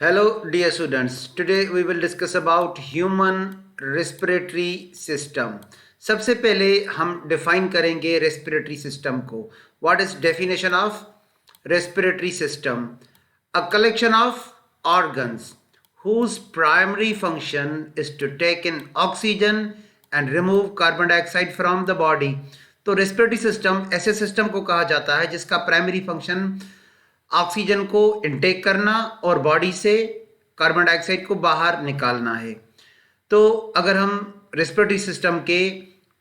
Hello dear students, today we will discuss about human respiratory system. सबसे पहले हम define करेंगे respiratory system को. What is definition of respiratory system? A collection of organs whose primary function is to take in oxygen and remove carbon dioxide from the body. तो respiratory system ऐसे system को कहा जाता है जिसका primary function oxygen को intake करना और बॉडी से कार्बन डाइऑक्साइड को बाहर निकालना है। तो अगर हम रेस्पिरेटरी सिस्टम के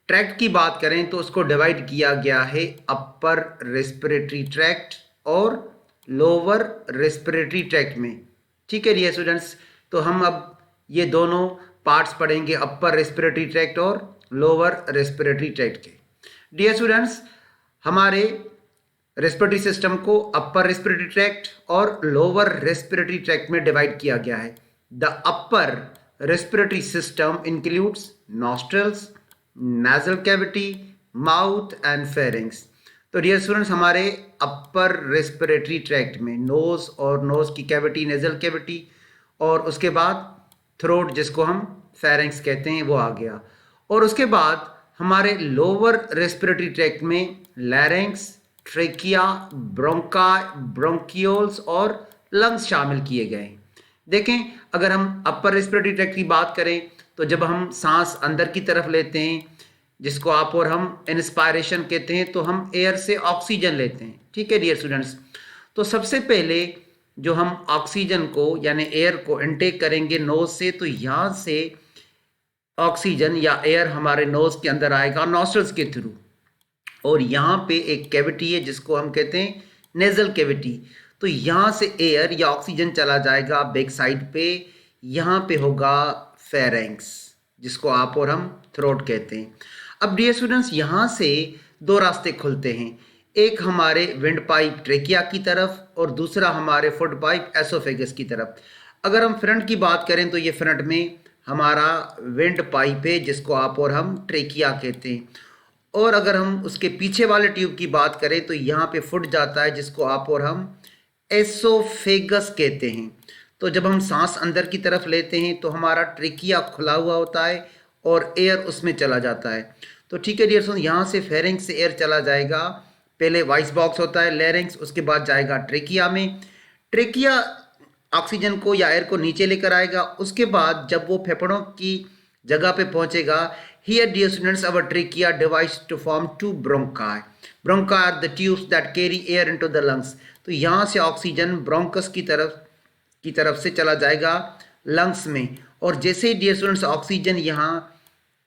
ट्रैक्ट की बात करें तो उसको डिवाइड किया गया है अपर रेस्पिरेटरी ट्रैक्ट और लोअर रेस्पिरेटरी ट्रैक्ट में। ठीक है डियर स्टूडेंट्स, तो हम अब ये दोनों पार्ट्स पढ़ेंगे, अपर रेस्पिरेटरी ट्रैक्ट और लोअर रेस्पिरेटरी ट्रैक्ट के। डियर स्टूडेंट्स, हमारे रेस्पिरेटरी सिस्टम को अपर रेस्पिरेटरी ट्रैक्ट और लोअर रेस्पिरेटरी ट्रैक्ट में डिवाइड किया गया है। The upper respiratory system includes nostrils, nasal cavity, mouth and pharynx. तो डियर स्टूडेंट्स, हमारे अपर रेस्पिरेटरी ट्रैक्ट में नोज और नोज की कैविटी, नेजल कैविटी और उसके बाद थ्रोट जिसको हम फेरिंग्स कहते हैं वो आ गया। और उसके बाद हमारे लोअर रेस्पिरेटरी ट्रैक्ट में लैरिंक्स, ट्रेकिया, ब्रोंकाई, ब्रोंकियोल्स और लंग्स शामिल किए गए हैं। देखें, अगर हम अपर रेस्पिरेटरी ट्रैक्ट की बात करें तो जब हम सांस अंदर की तरफ लेते हैं, जिसको आप और हम इंस्पायरेशन कहते हैं, तो हम एयर से ऑक्सीजन लेते हैं। ठीक है डियर स्टूडेंट्स, तो सबसे पहले जो हम ऑक्सीजन को यानी एयर को इनटेक करेंगे नोज से, तो यहाँ से ऑक्सीजन या एयर हमारे नोज के अंदर आएगा नॉस्ट्रल्स के थ्रू, और यहाँ पे एक कैविटी है जिसको हम कहते हैं नेजल कैविटी। तो यहाँ से एयर या ऑक्सीजन चला जाएगा बैक साइड पे, यहाँ पे होगा फेरिंग्स जिसको आप और हम थ्रोट कहते हैं। अब डियर स्टूडेंट्स, यहाँ से दो रास्ते खुलते हैं, एक हमारे विंड पाइप ट्रेकिया की तरफ और दूसरा हमारे फुड पाइप एसोफेगस की तरफ। अगर हम फ्रंट की बात करें तो ये फ्रंट में हमारा विंड पाइप है जिसको आप और हम ट्रेकिया कहते हैं, और अगर हम उसके पीछे वाले ट्यूब की बात करें तो यहाँ पे फुट जाता है जिसको आप और हम एसोफेगस कहते हैं। तो जब हम सांस अंदर की तरफ लेते हैं तो हमारा ट्रेकिया खुला हुआ होता है और एयर उसमें चला जाता है। तो ठीक है डियर स्टूडेंट्स, यहाँ से फेरिंग्स से एयर चला जाएगा, पहले वॉइस बॉक्स होता है लैरिंग्स, उसके बाद जाएगा ट्रेकिया में। ट्रेकिया ऑक्सीजन को या एयर को नीचे लेकर आएगा, उसके बाद जब वो फेफड़ों की जगह पे पहुंचेगा, here dear students our trachea divides to form two bronchi. Bronchi are the tubes that carry air into the lungs. तो यहाँ से ऑक्सीजन ब्रोंकस की तरफ से चला जाएगा लंग्स में, और जैसे ही डियर स्टूडेंट्स ऑक्सीजन यहाँ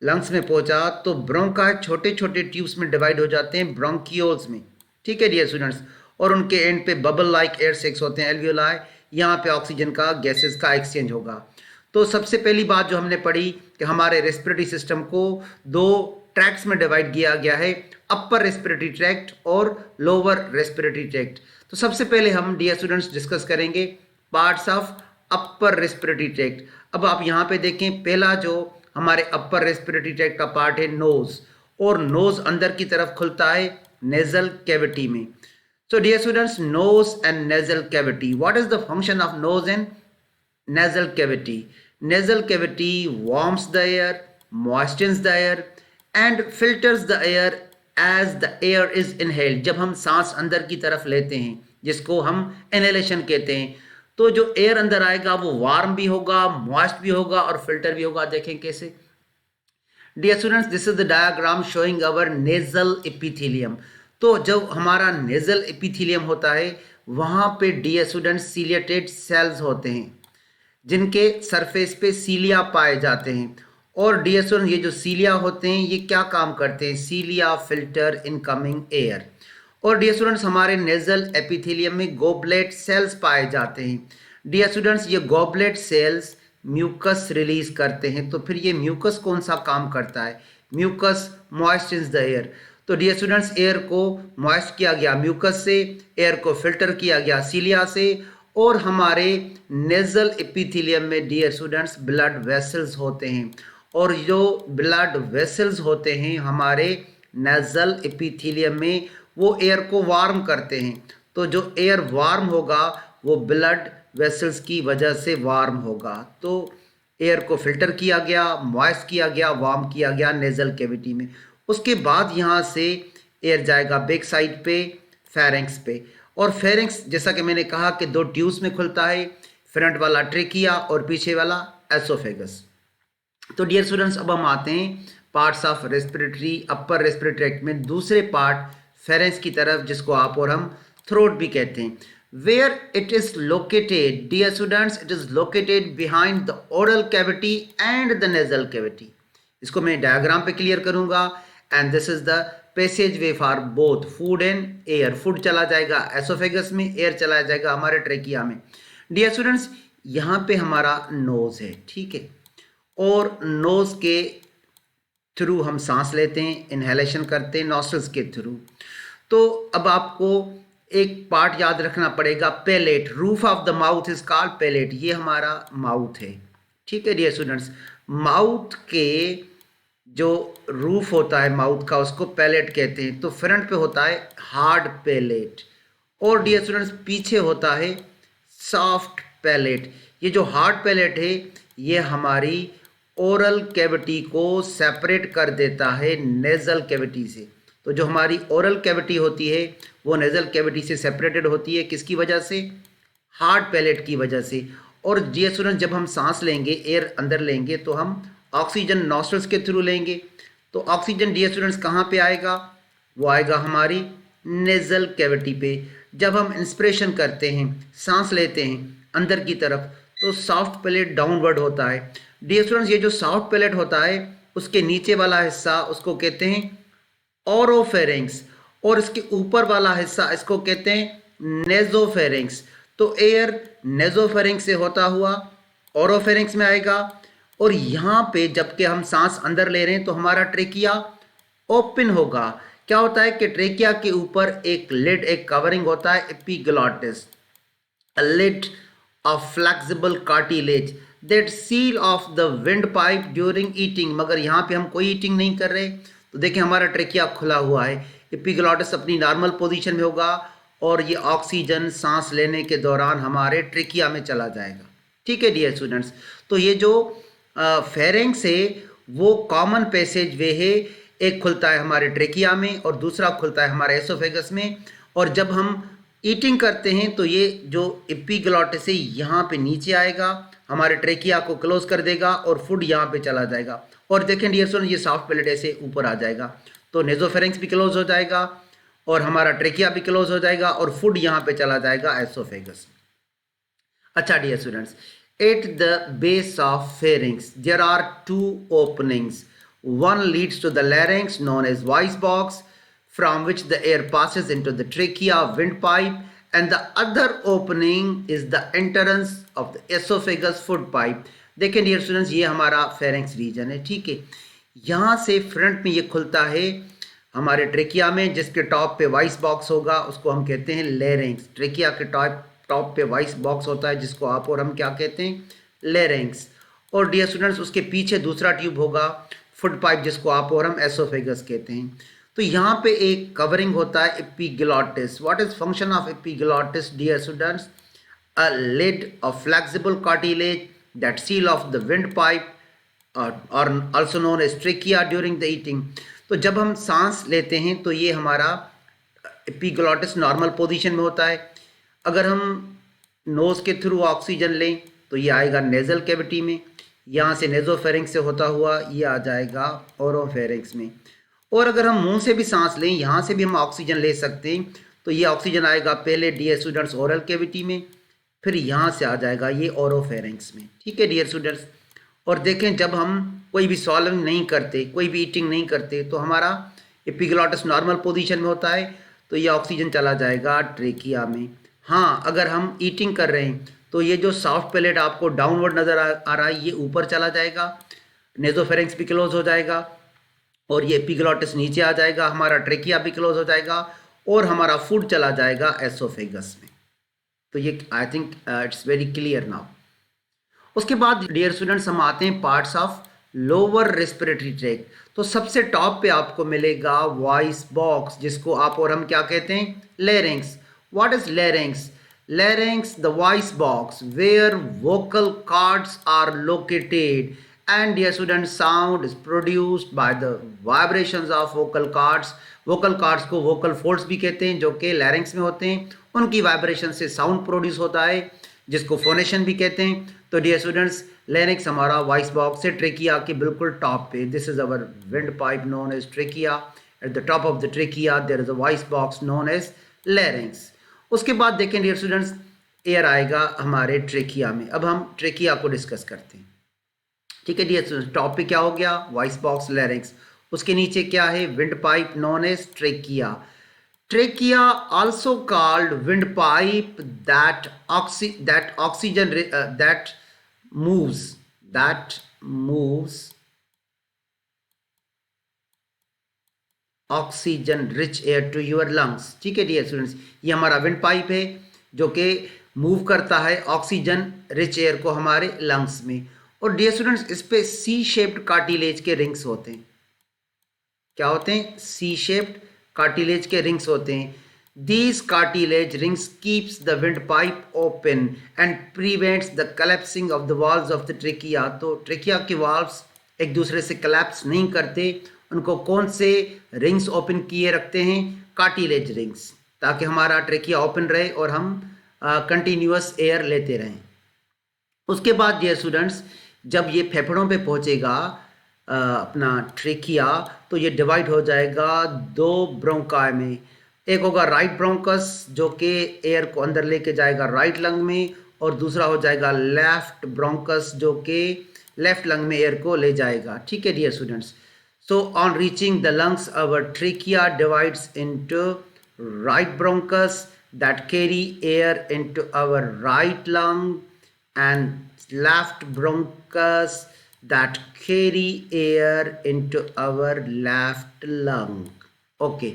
लंग्स में पहुँचा तो ब्रोंकाई छोटे छोटे ट्यूब्स में डिवाइड हो जाते हैं ब्रोंकियोल्स में। ठीक है डियर स्टूडेंट्स, और उनके एंड पे बबल लाइक एयर सेक्स होते हैं एल्वियोलाई, यहाँ पे ऑक्सीजन का गैसेस का एक्सचेंज होगा। तो सबसे पहली बात जो हमने पढ़ी कि हमारे रेस्पिरेटरी सिस्टम को दो ट्रैक्ट्स में डिवाइड किया गया है, अपर रेस्पिरेटरी ट्रैक्ट और लोअर रेस्पिरेटरी ट्रैक्ट। तो सबसे पहले हम डियर स्टूडेंट्स डिस्कस करेंगे parts of upper respiratory tract. अब आप यहाँ पे देखें, पहला जो हमारे अपर रेस्पिरेटरी ट्रैक्ट का पार्ट है नोज, और नोज अंदर की तरफ खुलता है नेजल कैविटी में। So dear students, nose and nasal cavity, what is the function of nose and nasal cavity? Nasal cavity warms the air, moistens the air and filters the air as the air is inhaled. जब हम सांस अंदर की तरफ लेते हैं जिसको हम इनहेलेशन कहते हैं, तो जो एयर अंदर आएगा वो वार्म भी होगा, मॉइस्ट भी होगा और फिल्टर भी होगा। देखें कैसे। Dear students, this is the diagram showing our nasal epithelium. तो जब हमारा नेजल एपिथेलियम होता है वहाँ पे डियर स्टूडेंट्स सीलिएटेड सेल्स होते हैं जिनके सरफेस पे सीलिया पाए जाते हैं। और डियर स्टूडेंट्स, ये जो सीलिया होते हैं ये क्या काम करते हैं? सीलिया फिल्टर इनकमिंग एयर। और डियर स्टूडेंट्स, हमारे नेजल एपिथेलियम में गोबलेट सेल्स पाए जाते हैं। डियर स्टूडेंट्स, ये गोबलेट सेल्स म्यूकस रिलीज करते हैं। तो फिर ये म्यूकस कौन सा काम करता है? Mucus moistures the air. तो डियर स्टूडेंट्स, एयर को मॉइस्ट किया गया म्यूकस से, एयर को फिल्टर किया गया सीलिया से, और हमारे नेजल एपिथेलियम में डियर स्टूडेंट्स ब्लड वेसल्स होते हैं, और जो ब्लड वेसल्स होते हैं हमारे नेजल एपिथेलियम में वो एयर को वार्म करते हैं। तो जो एयर वार्म होगा वो ब्लड वेसल्स की वजह से वार्म होगा। तो एयर को फिल्टर किया गया, मॉइस्ट किया गया, वार्म किया गया नेजल कैविटी में। उसके बाद यहाँ से एयर जाएगा बैक साइड पे फेरेंक्स पे। और फेरेंक्स जैसा कि मैंने कहा कि दो ट्यूब्स में खुलता है, फ्रंट वाला ट्रेकिया और पीछे वाला एसोफेगस। तो डियर स्टूडेंट्स, अब हम आते हैं parts of respiratory upper respiratory tract में दूसरे पार्ट फेरेंक्स की तरफ, जिसको आप और हम थ्रोट भी कहते हैं। Where it is located dear students, it is located behind the oral cavity and the nasal cavity. इसको मैं डायग्राम पे क्लियर करूंगा। And this is the passage way for both food and air. Food चला जाएगा oesophagus में, air चला जाएगा हमारे ट्रेकिया में। डियर स्टूडेंट्स, यहाँ पे हमारा नोज है, ठीक है, और नोज के थ्रू हम सांस लेते हैं, इनहेलेशन करते हैं नॉस्ट्रल्स के थ्रू। तो अब आपको एक पार्ट याद रखना पड़ेगा, palate. Roof of the mouth is called palate. ये हमारा माउथ है, ठीक है डियर स्टूडेंट्स। माउथ के जो रूफ होता है माउथ का, उसको पैलेट कहते हैं। तो फ्रंट पे होता है हार्ड पैलेट और डियर स्टूडेंट्स पीछे होता है सॉफ्ट पैलेट। ये जो हार्ड पैलेट है ये हमारी ओरल कैविटी को सेपरेट कर देता है नेजल कैविटी से। तो जो हमारी ओरल कैविटी होती है वो नेजल कैविटी से सेपरेटेड होती है, किसकी वजह से? हार्ड पैलेट की वजह से। और डियर स्टूडेंट, जब हम सांस लेंगे, एयर अंदर लेंगे, तो हम ऑक्सीजन नॉस्ट्रल्स के थ्रू लेंगे। तो ऑक्सीजन डियर स्टूडेंट्स कहाँ पे आएगा? वो आएगा हमारी नेजल कैविटी पे। जब हम इंस्पिरेशन करते हैं, सांस लेते हैं अंदर की तरफ, तो सॉफ्ट पैलेट डाउनवर्ड होता है। डियर स्टूडेंट्स, ये जो सॉफ्ट पैलेट होता है उसके नीचे वाला हिस्सा उसको कहते हैं ओरोफेरिंक्स, और इसके ऊपर वाला हिस्सा इसको कहते हैं नेजोफेरिंक्स। तो एयर नेजोफेरिंक्स से होता हुआ ओरोफेरिंक्स में आएगा। और यहाँ पे जबकि हम सांस अंदर ले रहे हैं तो हमारा ट्रेकिया ओपन होगा। क्या होता है कि ट्रेकिया के ऊपर एक लिड, एक कवरिंग होता है, epiglottis, a lid of flexible cartilage that seal off the windpipe during eating। मगर यहाँ पे हम कोई ईटिंग नहीं कर रहे, तो देखिए हमारा ट्रेकिया खुला हुआ है, एपिग्लॉटिस अपनी नॉर्मल पोजीशन में होगा और ये ऑक्सीजन सांस लेने के दौरान हमारे ट्रेकिया में चला जाएगा। ठीक है डियर स्टूडेंट्स, तो ये जो फेरेंक्स है वो कॉमन पैसेज वे है। एक खुलता है हमारे ट्रेकिया में और दूसरा खुलता है हमारे एसोफेगस में। और जब हम ईटिंग करते हैं तो ये जो एपिग्लॉटिस है यहाँ पे नीचे आएगा, हमारे ट्रेकिया को क्लोज कर देगा और फूड यहाँ पे चला जाएगा। और देखें डियर स्टूडेंट, ये सॉफ्ट पैलेट ऐसे ऊपर आ जाएगा, तो नेजोफेरेंक्स भी क्लोज हो जाएगा और हमारा ट्रेकिया भी क्लोज हो जाएगा और फूड यहाँ पे चला जाएगा एसोफेगस। अच्छा dear students, at the base of pharynx there are two openings. One leads to the larynx known as voice box, from which the air passes into the trachea windpipe, and the other opening is the entrance of the esophagus food pipe. देखें dear students, ये हमारा pharynx reason है, ठीक है। यहाँ से front में ये खुलता है हमारे ट्रेकिया में, जिसके टॉप पे वॉइस बॉक्स होगा, उसको हम कहते हैं लेरिंग्स। ट्रेकिया के टॉप पे वॉइस बॉक्स होता है जिसको आप और हम क्या कहते हैं? लेरिंग्स। और डियर स्टूडेंट्स, उसके पीछे दूसरा ट्यूब होगा फूड पाइप, जिसको आप और हम एसोफेगस कहते हैं। तो यहाँ पे एक कवरिंग होता है epiglottis. What is function of epiglottis dear students? A lid of flexible cartilage that seal off the wind pipe और also known as trachea during the eating. तो जब हम सांस लेते हैं तो ये हमारा एपिग्लॉटिस नॉर्मल पोजीशन में होता है। अगर हम नोज के थ्रू ऑक्सीजन लें तो ये आएगा नेजल कैविटी में, यहाँ से नेजोफेरिंक्स से होता हुआ ये आ जाएगा ओरोफेरिंक्स में। और अगर हम मुंह से भी सांस लें, यहाँ से भी हम ऑक्सीजन ले सकते हैं, तो ये ऑक्सीजन आएगा पहले डियर स्टूडेंट्स ओरल कैविटी में, फिर यहाँ से आ जाएगा ये ओरोफेरिंक्स में। ठीक है डियर स्टूडेंट्स, और देखें जब हम कोई भी सॉल्विंग नहीं करते, कोई भी ईटिंग नहीं करते, तो हमारा एपिग्लॉटिस नॉर्मल पोजीशन में होता है, तो ये ऑक्सीजन चला जाएगा ट्रेकिया में। हाँ, अगर हम ईटिंग कर रहे हैं तो ये जो सॉफ्ट पैलेट आपको डाउनवर्ड नज़र आ रहा है, ये ऊपर चला जाएगा, नेजोफेरिंक्स भी क्लोज हो जाएगा और ये एपिग्लॉटिस नीचे आ जाएगा, हमारा ट्रेकिया भी क्लोज हो जाएगा और हमारा फूड चला जाएगा एसोफेगस में। तो ये I think it's very clear now. उसके बाद डियर स्टूडेंट्स हम आते हैं parts of lower respiratory tract. तो सबसे टॉप पे आपको मिलेगा वॉइस बॉक्स, जिसको आप और हम क्या कहते हैं? Larynx. What is larynx? Larynx, the voice box where vocal cords are located. And dear students, sound is produced by the vibrations of vocal cords. vocal cords को vocal folds भी कहते हैं, जो कि larynx में होते हैं. उनकी vibration से sound produce होता है, जिसको phonation भी कहते हैं. तो dear students, larynx हमारा voice box है trachea के बिल्कुल top पे. This is our windpipe known as trachea. At the top of the trachea there is a voice box known as larynx. उसके बाद देखें डियर स्टूडेंट्स, एयर आएगा हमारे ट्रेकिया में. अब हम ट्रेकिया को डिस्कस करते हैं. ठीक है डियर स्टूडेंट्स, टॉप पे क्या हो गया? Voice box, larynx. उसके नीचे क्या है? Windpipe known as trachea. Trachea also called windpipe that oxygen moves oxygen rich air to your lungs. ठीक है डियर स्टूडेंट्स, ये हमारा विंड पाइप है जो कि मूव करता है ऑक्सीजन रिच एयर को हमारे लंग्स में. और डियर स्टूडेंट्स, इस पे सी शेप्ड कार्टिलेज के रिंग्स होते हैं. क्या होते हैं? सी शेप्ड कार्टिलेज के रिंग्स होते हैं. These cartilage rings keeps the windpipe open and prevents the collapsing of the walls of the trachea. तो ट्रेकिया के वाल्व्स एक दूसरे से collapse नहीं करते. उनको कौन से रिंग्स ओपन किए रखते हैं? कार्टिलेज रिंग्स, ताकि हमारा ट्रेकिया ओपन रहे और हम कंटिन्यूअस एयर लेते रहें. उसके बाद डियर स्टूडेंट्स, जब ये फेफड़ों पे पहुंचेगा अपना ट्रेकिया, तो ये डिवाइड हो जाएगा दो ब्रोंकाई में. एक होगा राइट ब्रोंकस जो कि एयर को अंदर लेके जाएगा राइट लंग में, और दूसरा हो जाएगा लेफ्ट ब्रोंकस जो कि लेफ्ट लंग में एयर को ले जाएगा. ठीक है dear students. So on reaching the lungs, our trachea divides into right bronchus that carry air into our right lung and left bronchus that carry air into our left lung. Okay.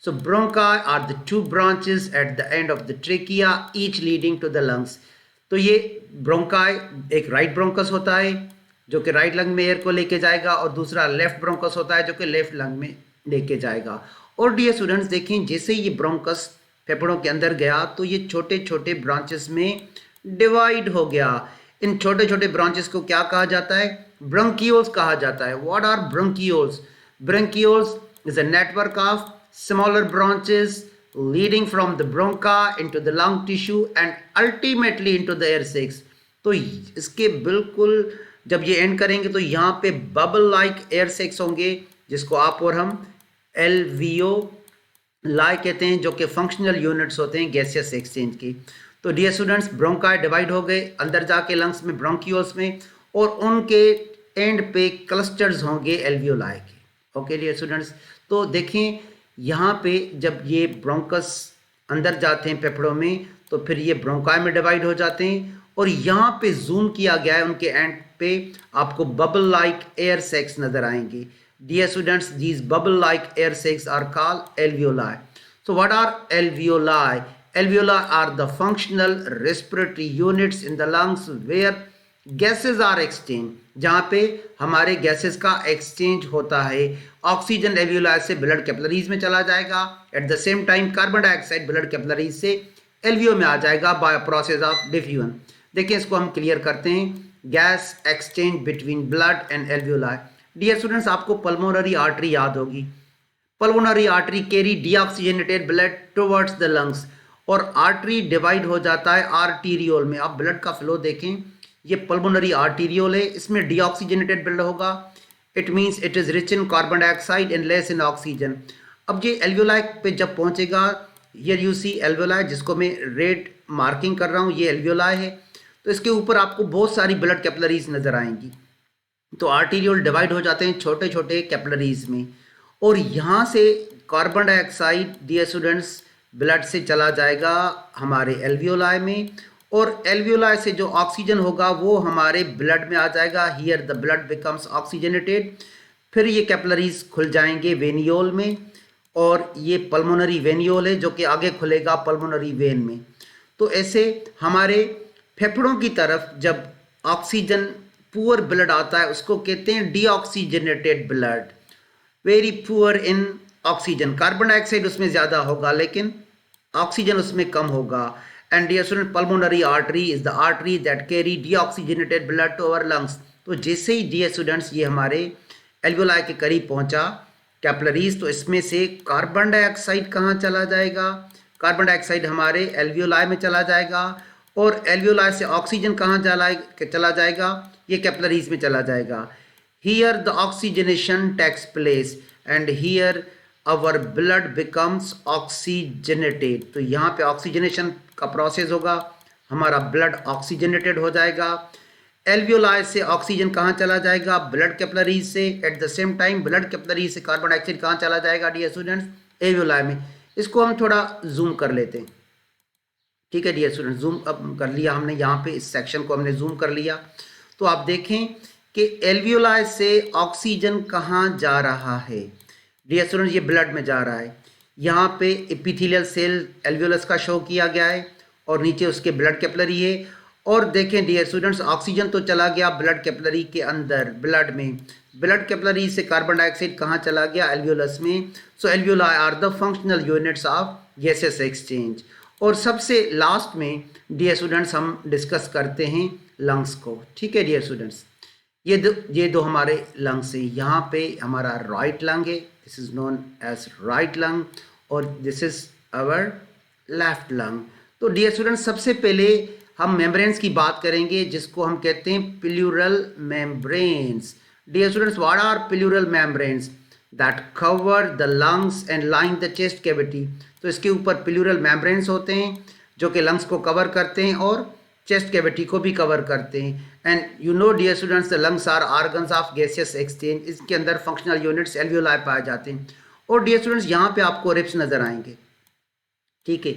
So bronchi are the two branches at the end of the trachea, each leading to the lungs. तो ये bronchi एक right bronchus होता है जो कि right lung में air को लेके जाएगा, और दूसरा लेफ्ट ब्रोंकस होता है जो कि लेफ्ट लंग में लेके जाएगा. और डियर स्टूडेंट्स देखें, जैसे ये ब्रोंकस फेफड़ों के अंदर गया तो ये छोटे छोटे ब्रांचेस में डिवाइड हो गया. इन छोटे छोटे ब्रांचेस को क्या कहा जाता है? ब्रोंकियोल्स कहा जाता है. What are bronchioles? Bronchioles is a network of smaller branches leading from the bronchi into the lung tissue and ultimately into the air sacs. तो इसके बिल्कुल जब ये एंड करेंगे तो यहाँ पे बबल लाइक एयर सेक्स होंगे, जिसको आप और हम एल्वियोलाई कहते हैं, जो कि फंक्शनल यूनिट्स होते हैं गैसियस एक्सचेंज की. तो डियर स्टूडेंट्स, ब्रोंकाई डिवाइड हो गए अंदर जाके लंग्स में, ब्रोंकियोल्स में, और उनके एंड पे क्लस्टर्स होंगे एल्वियोलाई के. ओके डियर स्टूडेंट्स, तो देखें यहाँ पे जब ये ब्रोंकस अंदर जाते हैं फेफड़ों में, तो फिर ये ब्रोंकाई में डिवाइड हो जाते हैं, और यहाँ पे जूम किया गया है उनके एंड पे, आपको बबल लाइक एयर सेक्स नजर आएंगे. Dear students, these bubble like air sacs are called alveoli. So what are alveoli? Alveoli are the functional respiratory units in the lungs where gases are exchanged, जहाँ पे हमारे gases का exchange होता है. Oxygen alveoli से blood capillaries में चला जाएगा. At the same time carbon dioxide blood capillaries से एल्वियो में आ जाएगा बाय प्रोसेस ऑफ डिफ्यूजन. देखिए इसको हम क्लियर करते हैं. Gas exchange between blood and alveoli. Dear students, आपको पल्मोनरी आर्टरी याद होगी. Pulmonary artery carry deoxygenated blood towards the lungs, और आर्टरी डिवाइड हो जाता है आर्टीरियोल में. आप ब्लड का फ्लो देखें, ये पल्मोनरी आर्टीरियोल है, इसमें डीऑक्सीजनेटेड ब्लड होगा. It means it is rich in carbon dioxide and less in oxygen. अब ये एल्वियोलाई पे जब पहुंचेगा, हियर यू सी एल्वियोलाई, जिसको मैं रेड मार्किंग कर रहा हूँ, ये एल्वियोलाई है. तो इसके ऊपर आपको बहुत सारी ब्लड कैपिलरीज नजर आएंगी. तो आर्टीरियोल डिवाइड हो जाते हैं छोटे छोटे कैपिलरीज में, और यहाँ से carbon dioxide dear students blood से चला जाएगा हमारे एल्वियोलाई में, और एल्वियोलाई से जो ऑक्सीजन होगा वो हमारे ब्लड में आ जाएगा. Here the blood becomes oxygenated. फिर ये कैपिलरीज खुल जाएंगे वेनियोल में, और ये पल्मोनरी वेनियोल है जो कि आगे खुलेगा पल्मोनरी वेन में. तो ऐसे हमारे फेफड़ों की तरफ जब ऑक्सीजन पुअर ब्लड आता है उसको कहते हैं deoxygenated blood, very poor in oxygen. Carbon dioxide उसमें ज़्यादा होगा लेकिन ऑक्सीजन उसमें कम होगा. And dear student, pulmonary artery is the artery that carry deoxygenated blood to our lungs. तो जैसे ही डियर स्टूडेंट्स ये हमारे एल्वियोलाई के करीब पहुंचा कैपिलरीज, तो इसमें से कार्बन डाइऑक्साइड कहाँ चला जाएगा? कार्बन डाइऑक्साइड हमारे एल्वियोलाई में चला जाएगा, और एल्वियोलाई से ऑक्सीजन कहाँ चला जाएगा? ये कैपिलरीज में चला जाएगा. Here the oxygenation takes place and here our blood becomes oxygenated. तो यहाँ पे ऑक्सीजनेशन का प्रोसेस होगा, हमारा ब्लड ऑक्सीजनेटेड हो जाएगा. एल्वियोलाई से ऑक्सीजन कहाँ चला जाएगा? ब्लड कैपिलरीज से. At the same time blood capillaries से कार्बन डाइऑक्साइड कहाँ चला जाएगा डियर स्टूडेंट्स? एल्वियोलाई में. इसको हम थोड़ा जूम कर लेते हैं. ठीक है डियर स्टूडेंट, जूम अब कर लिया हमने, यहाँ पे इस सेक्शन को हमने जूम कर लिया. तो आप देखें कि एल्वियोलाई से ऑक्सीजन कहाँ जा रहा है डियर स्टूडेंट? ये ब्लड में जा रहा है. यहाँ पे एपिथेलियल सेल एल्वियोलस का शो किया गया है और नीचे उसके ब्लड कैपिलरी है. और देखें डियर स्टूडेंट्स, ऑक्सीजन तो चला गया ब्लड कैपिलरी के अंदर, ब्लड में. ब्लड कैपिलरी से कार्बन डाइऑक्साइड कहाँ चला गया? एल्वियोलस में. So alveoli are the functional units of gases exchange. और सबसे लास्ट में डियर स्टूडेंट्स हम डिस्कस करते हैं लंग्स को. ठीक है डियर स्टूडेंट्स, ये दो हमारे लंग्स हैं. यहाँ पे हमारा राइट लंग है, this is known as right lung, और this is our left lung. तो डियर स्टूडेंट्स, सबसे पहले हम मेम्ब्रेन्स की बात करेंगे जिसको हम कहते हैं pleural membranes. Dear students, what are pleural membranes? That cover the lungs and line the chest cavity. तो इसके ऊपर प्लूरल मेम्ब्रेन्स होते हैं जो कि लंग्स को कवर करते हैं और चेस्ट कैविटी को भी कवर करते हैं. And you know dear students, the lungs are organs of gaseous exchange. इसके अंदर फंक्शनल यूनिट्स एल्वियोलाई पाए जाते हैं. और डियर स्टूडेंट्स, यहाँ पे आपको रिब्स नजर आएंगे. ठीक है,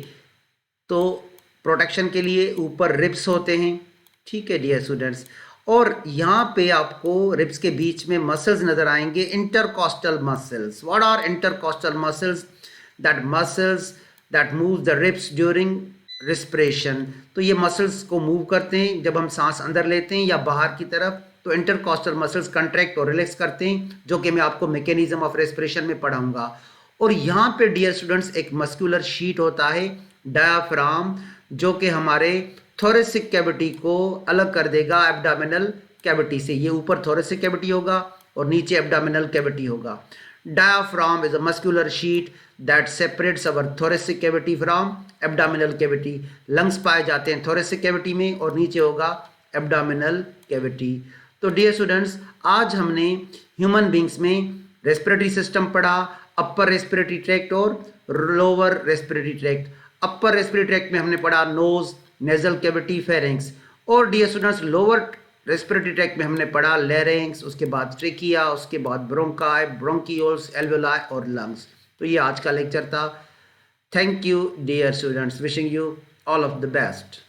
तो प्रोटेक्शन के लिए ऊपर रिब्स होते हैं. ठीक है डियर स्टूडेंट्स, और यहाँ पे आपको रिब्स के बीच में मसल्स नजर आएंगे, intercostal muscles. What are intercostal muscles? That muscles that move the ribs during respiration. तो ये मसल्स को मूव करते हैं जब हम सांस अंदर लेते हैं या बाहर की तरफ. तो इंटरकॉस्टल मसल्स कंट्रैक्ट और रिलैक्स करते हैं, जो कि मैं आपको मैकेनिज्म ऑफ रेस्पिरेशन में पढ़ाऊंगा. और यहाँ पे डियर स्टूडेंट्स एक मस्कुलर शीट होता है, डायाफ्राम, जो कि हमारे थोरेसिक कैविटी को अलग कर देगा एब्डोमिनल कैविटी से. ये ऊपर थोरेसिक कैविटी होगा और नीचे एब्डोमिनल कैविटी होगा. Diaphragm is a muscular sheet that separates our thoracic cavity from abdominal cavity. Lungs पाए जाते हैं thoracic cavity में और नीचे होगा abdominal cavity. तो dear students, आज हमने human beings में respiratory system पढ़ा, upper respiratory tract और lower respiratory tract. upper respiratory tract में हमने पढ़ा nose, nasal cavity, pharynx. और dear students, lower respiratory tract में हमने पढ़ा लैरिंक्स, उसके बाद ट्रेकिया, उसके बाद ब्रोंकाई, ब्रोंकियोल्स, एल्वियोलाई और लंग्स. तो ये आज का लेक्चर था. Thank you dear students, wishing you all of the best.